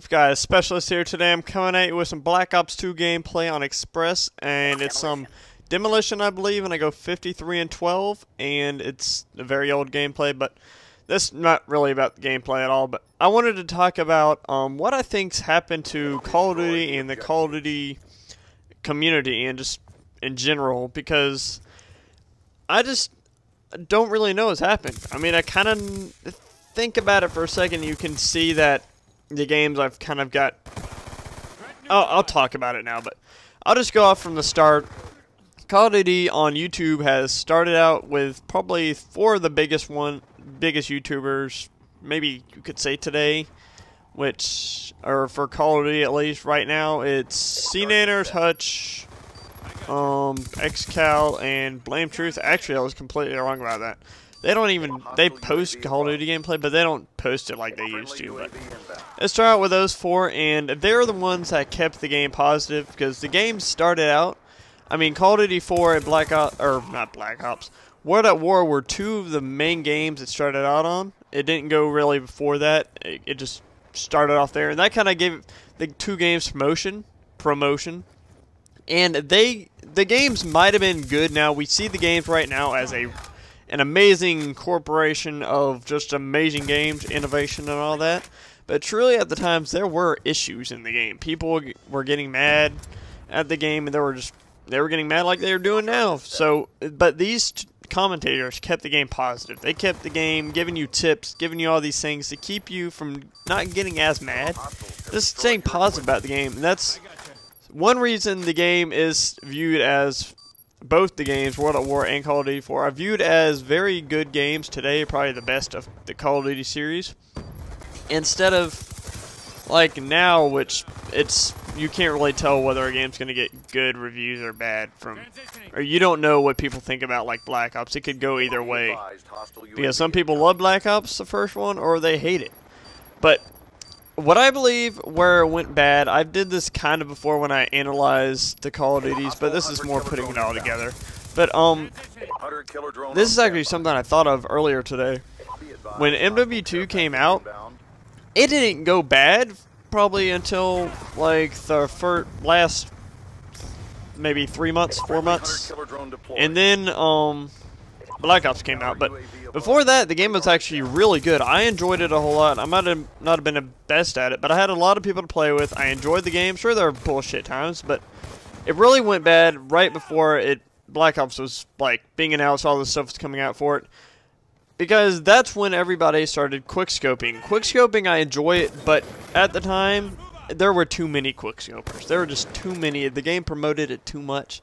up, guys? Specialist here today. I'm coming at you with some Black Ops 2 gameplay on Express, and it's some Demolition, I believe, and I go 53 and 12, and it's a very old gameplay, but this is not really about the gameplay at all. But I wanted to talk about what I think's happened to Call of Duty and the Call of Duty community, and just in general, because I just don't really know what's happened. I mean, I kind of think about it for a second. You can see that the games I've kind of got. I'll talk about it now, but I'll just go off from the start. Call of Duty on YouTube has started out with probably four of the biggest YouTubers, maybe you could say today, which are for Call of Duty at least right now. It's CNanners, Hutch, XCal, and Blame Truth. Actually, I was completely wrong about that. They post Call of Duty gameplay, but they don't post it like they used to. But let's start out with those four, and they're the ones that kept the game positive, because the game started out, I mean, Call of Duty 4 and World at War were two of the main games it started out on. It didn't go really before that. It just started off there, and that kind of gave the two games promotion. And the games might have been good. Now we see the games right now as an amazing corporation of just amazing games, innovation, and all that. But truly, at the times, there were issues in the game. People were getting mad at the game, and they were getting mad like they were doing now. So, but these commentators kept the game positive. They kept the game giving you tips, giving you all these things to keep you from not getting as mad. Just staying positive about the game. And that's one reason the game is viewed as, both the games, World at War and Call of Duty 4, are viewed as very good games today, probably the best of the Call of Duty series. Instead of like now, which you can't really tell whether a game's going to get good reviews or bad or you don't know what people think about like Black Ops. It could go either way, because some people love Black Ops, the first one, or they hate it. But what I believe where it went bad, I did this kind of before when I analyzed the Call of Duties, but this is more putting it all together. But this is actually something I thought of earlier today. When MW2 came out, it didn't go bad probably until like the last maybe 3 months, 4 months, and then Black Ops came out. But before that, the game was actually really good. I enjoyed it a whole lot. I might have not have been the best at it, but I had a lot of people to play with. I enjoyed the game. Sure, there were bullshit times, but it really went bad right before Black Ops was like being announced. All this stuff was coming out for it, because that's when everybody started quickscoping. Quickscoping, I enjoy it, but at the time, there were too many quickscopers. There were just too many. The game promoted it too much.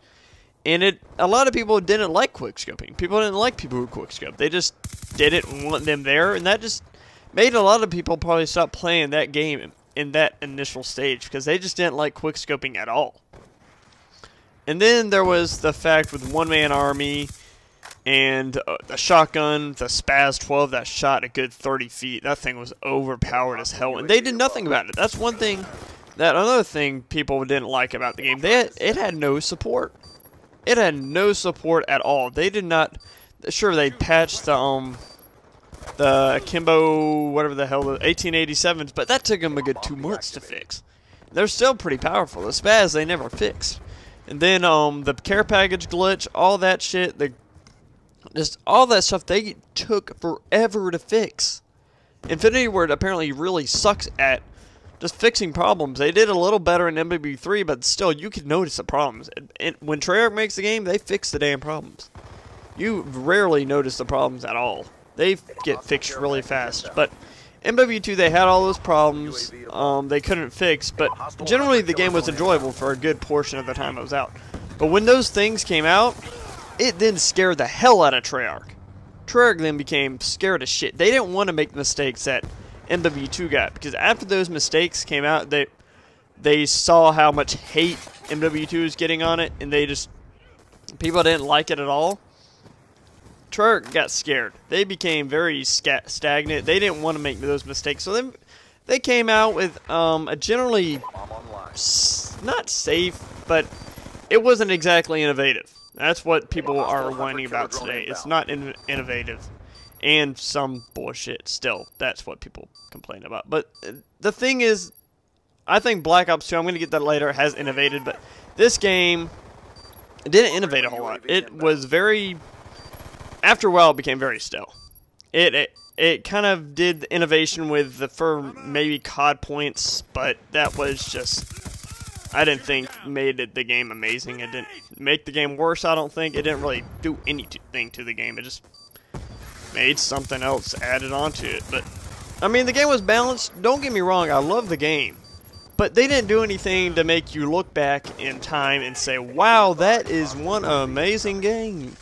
And a lot of people didn't like quickscoping. People didn't like people who quickscope. They just didn't want them there, and that just made a lot of people probably stop playing that game in that initial stage, because they just didn't like quickscoping at all. And then there was the fact with one-man army and the shotgun, the Spaz 12 that shot a good 30 feet. That thing was overpowered as hell, and they did nothing about it. That's one thing. Another thing people didn't like about the game, it had no support. It had no support at all. They did not. Sure, they patched the Akimbo, whatever the hell, the 1887s, but that took them a good 2 months to fix. They're still pretty powerful. The Spaz they never fixed. And then the care package glitch, all that shit, just all that stuff, they took forever to fix. Infinity Ward apparently really sucks at just fixing problems. They did a little better in MW3, but still, you could notice the problems. And when Treyarch makes the game, they fix the damn problems. You rarely notice the problems at all. They get fixed really fast. But MW2, they had all those problems they couldn't fix, but generally the game was enjoyable for a good portion of the time it was out. But when those things came out, it then scared the hell out of Treyarch. Treyarch then became scared as shit. They didn't want to make the mistakes that MW2 got, because after those mistakes came out, they saw how much hate MW2 was getting on it, and people didn't like it at all. Treyarch got scared. They became very stagnant. They didn't want to make those mistakes, so then they came out with a generally not safe, but it wasn't exactly innovative. That's what people are whining about today. It's not innovative. And some bullshit still. That's what people complain about. But the thing is, I think Black Ops 2, I'm going to get that later, has innovated, but this game didn't innovate a whole lot. It was very, after a while, it became very stale. It kind of did the innovation with the for maybe COD points, but that was just, I didn't think made the game amazing. It didn't make the game worse, I don't think. It didn't really do anything to the game. It just made something else added onto it. But, I mean, the game was balanced. Don't get me wrong, I love the game. But they didn't do anything to make you look back in time and say, wow, that is one amazing game.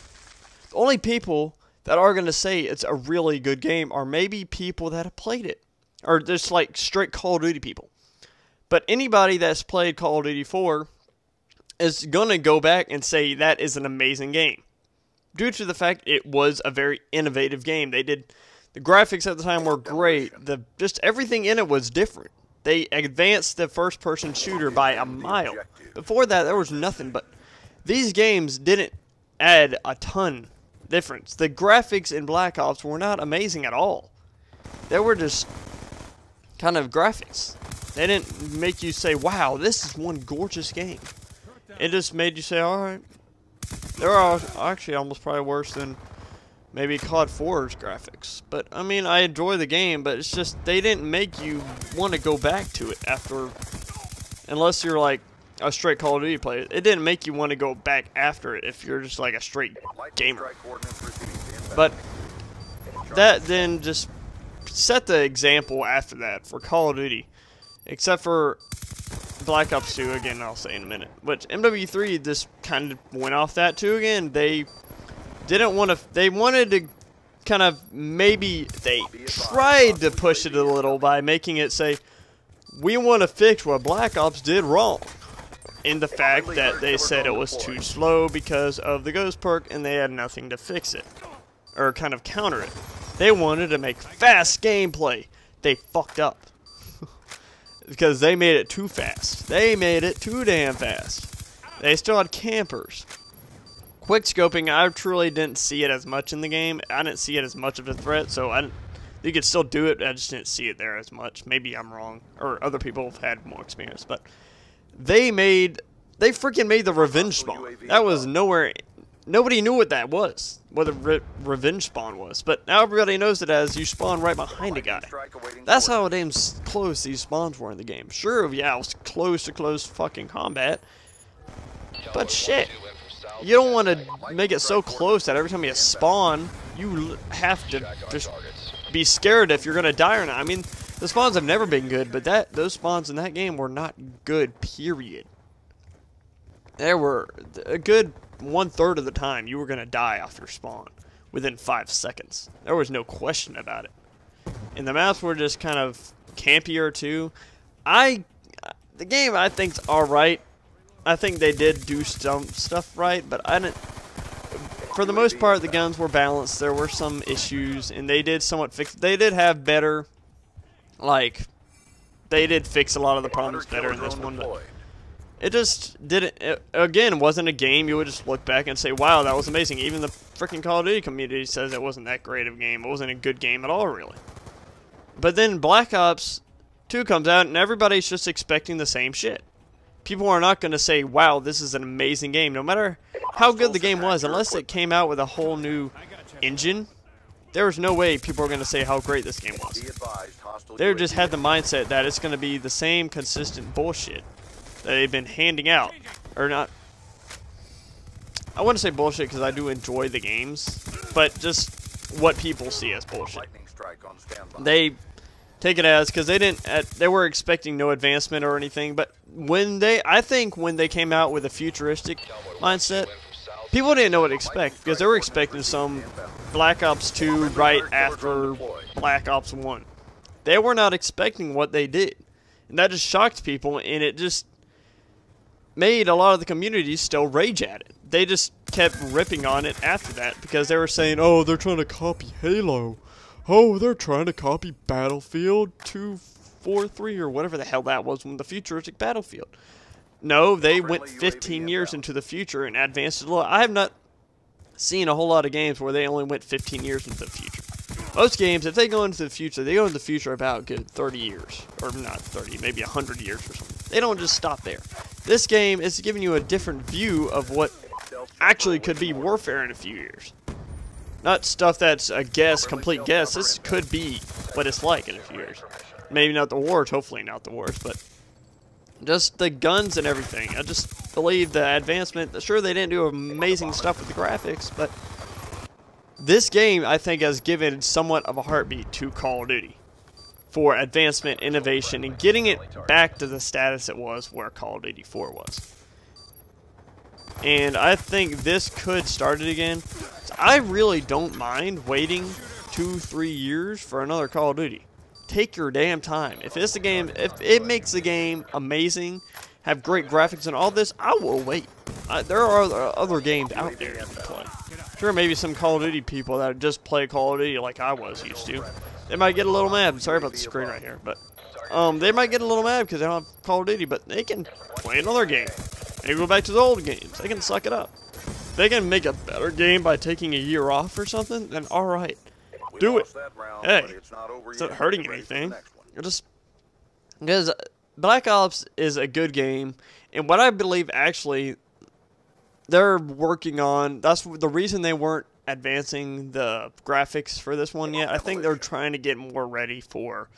The only people that are going to say it's a really good game are maybe people that have played it. Or just like straight Call of Duty people. But anybody that's played Call of Duty 4 is going to go back and say that is an amazing game. Due to the fact it was a very innovative game. The graphics at the time were great. Just everything in it was different. They advanced the first-person shooter by a mile. Before that, there was nothing, but these games didn't add a ton difference. The graphics in Black Ops were not amazing at all. They were just kind of graphics. They didn't make you say, wow, this is one gorgeous game. It just made you say, alright. They're actually almost probably worse than maybe COD 4's graphics. But, I mean, I enjoy the game, but it's just, they didn't make you want to go back to it after, unless you're like a straight Call of Duty player. It didn't make you want to go back after it if you're just like a straight gamer. But that then just set the example after that for Call of Duty. Except for Black Ops 2, again, I'll say in a minute. But MW3 just kind of went off that too again. They didn't want to, they wanted to kind of, maybe they tried to push it a little by making it say, we want to fix what Black Ops did wrong. In the fact that they said it was too slow because of the Ghost perk and they had nothing to fix it. Or kind of counter it. They wanted to make fast gameplay. They fucked up. Because they made it too fast. They made it too damn fast. They still had campers. Quick scoping, I truly didn't see it as much in the game. I didn't see it as much of a threat, so you could still do it. I just didn't see it there as much. Maybe I'm wrong, or other people have had more experience. But they freaking made the revenge spawn. That was nowhere. Nobody knew what that was, what the revenge spawn was. But now everybody knows it as you spawn right behind a guy. That's how damn close these spawns were in the game. Sure, yeah, it was close to close fucking combat. But shit, you don't want to make it so close that every time you spawn, you have to just be scared if you're going to die or not. I mean, the spawns have never been good, but those spawns in that game were not good, period. They were a good 1/3 of the time you were going to die off your spawn within 5 seconds. There was no question about it. And the maps were just kind of campier too. The game I think's alright. I think they did do some stuff right, but I didn't. For the most part, the guns were balanced. There were some issues, and they did somewhat fix. They did have better, like, they did fix a lot of the problems better in this one, but it just didn't. It, again, wasn't a game you would just look back and say, "Wow, that was amazing." Even the freaking Call of Duty community says it wasn't that great of a game. It wasn't a good game at all, really. But then Black Ops 2 comes out, and everybody's just expecting the same shit. People are not going to say, wow, this is an amazing game. No matter how good the game was, unless it came out with a whole new engine, there was no way people are going to say how great this game was. They just had the mindset that it's going to be the same consistent bullshit that they've been handing out. Or not. I wouldn't say bullshit because I do enjoy the games, but just what people see as bullshit. They take it as, because they were expecting no advancement or anything, but I think when they came out with a futuristic mindset, people didn't know what to expect, because they were expecting some Black Ops 2 right after Black Ops 1. They were not expecting what they did, and that just shocked people, and it just made a lot of the community still rage at it. They just kept ripping on it after that, because they were saying, oh, they're trying to copy Halo. Oh, they're trying to copy Battlefield 243 or whatever the hell that was, from the futuristic Battlefield. No, they went 15 years into the future and advanced it a lot. I have not seen a whole lot of games where they only went 15 years into the future. Most games, if they go into the future, they go into the future about good 30 years. Or not 30, maybe 100 years or something. They don't just stop there. This game is giving you a different view of what actually could be warfare in a few years. Not stuff that's a guess, complete guess. This could be what it's like in a few years. Maybe not the wars, hopefully not the wars, but just the guns and everything. I just believe the advancement, sure they didn't do amazing stuff with the graphics, but this game I think has given somewhat of a heartbeat to Call of Duty for advancement, innovation, and getting it back to the status it was where Call of Duty 4 was. And I think this could start it again. I really don't mind waiting 2-3 years for another Call of Duty. Take your damn time. If it's the game, if it makes the game amazing, have great graphics and all this, I will wait. There are other games out there you can play. Sure, maybe some Call of Duty people that just play Call of Duty like I was used to, they might get a little mad. Sorry about the screen right here, but they might get a little mad because they don't have Call of Duty, but they can play another game. Maybe go back to the old games. They can suck it up. If they can make a better game by taking a year off or something, then alright. Do it. Hey, it's not hurting anything. You're just because Black Ops is a good game, and what I believe actually they're working on, that's the reason they weren't advancing the graphics for this one yet. I think they're trying to get more ready for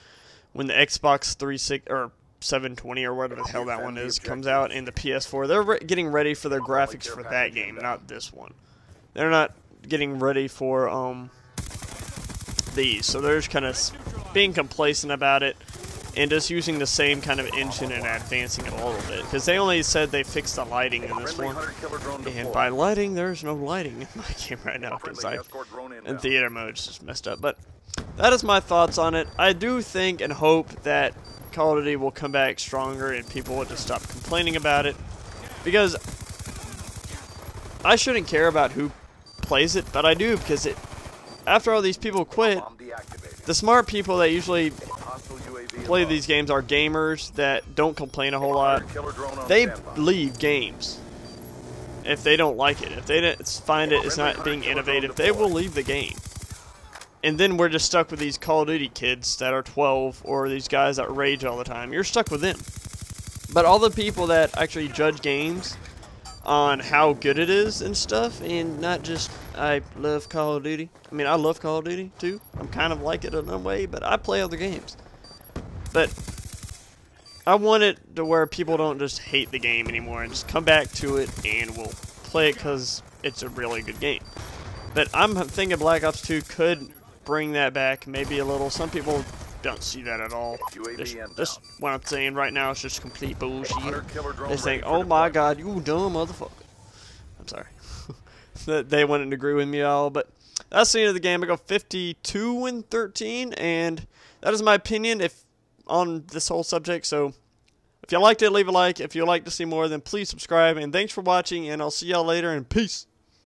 when the Xbox 360 or 720 or whatever the hell that one is comes out in the PS4. They're getting ready for their graphics for that game, not this one. They're not getting ready for these, so they're just kind of being complacent about it and just using the same kind of engine and advancing it a little bit, because they only said they fixed the lighting in this one, and by lighting there's no lighting in my game right now because in theater mode it's just messed up. But that is my thoughts on it. I do think and hope that Call of Duty will come back stronger and people will just stop complaining about it, because I shouldn't care about who plays it, but I do, because after all these people quit, the smart people that usually play these games are gamers that don't complain a whole lot. They leave games if they don't like it. If they find it's not being innovative, they will leave the game. And then we're just stuck with these Call of Duty kids that are 12, or these guys that rage all the time. You're stuck with them. But all the people that actually judge games on how good it is and stuff, and not just, I love Call of Duty. I mean, I love Call of Duty, too. I'm kind of like it in a way, but I play other games. But I want it to where people don't just hate the game anymore and just come back to it and will play it because it's a really good game. But I'm thinking Black Ops 2 could bring that back, maybe a little. Some people don't see that at all. Just what I'm saying right now is just complete bullshit. They think, oh my god, you dumb motherfucker. I'm sorry. They wouldn't agree with me at all, but that's the end of the game. I go 52-13, and that is my opinion on this whole subject. So if you liked it, leave a like. If you'd like to see more, then please subscribe, and thanks for watching, and I'll see y'all later, and peace.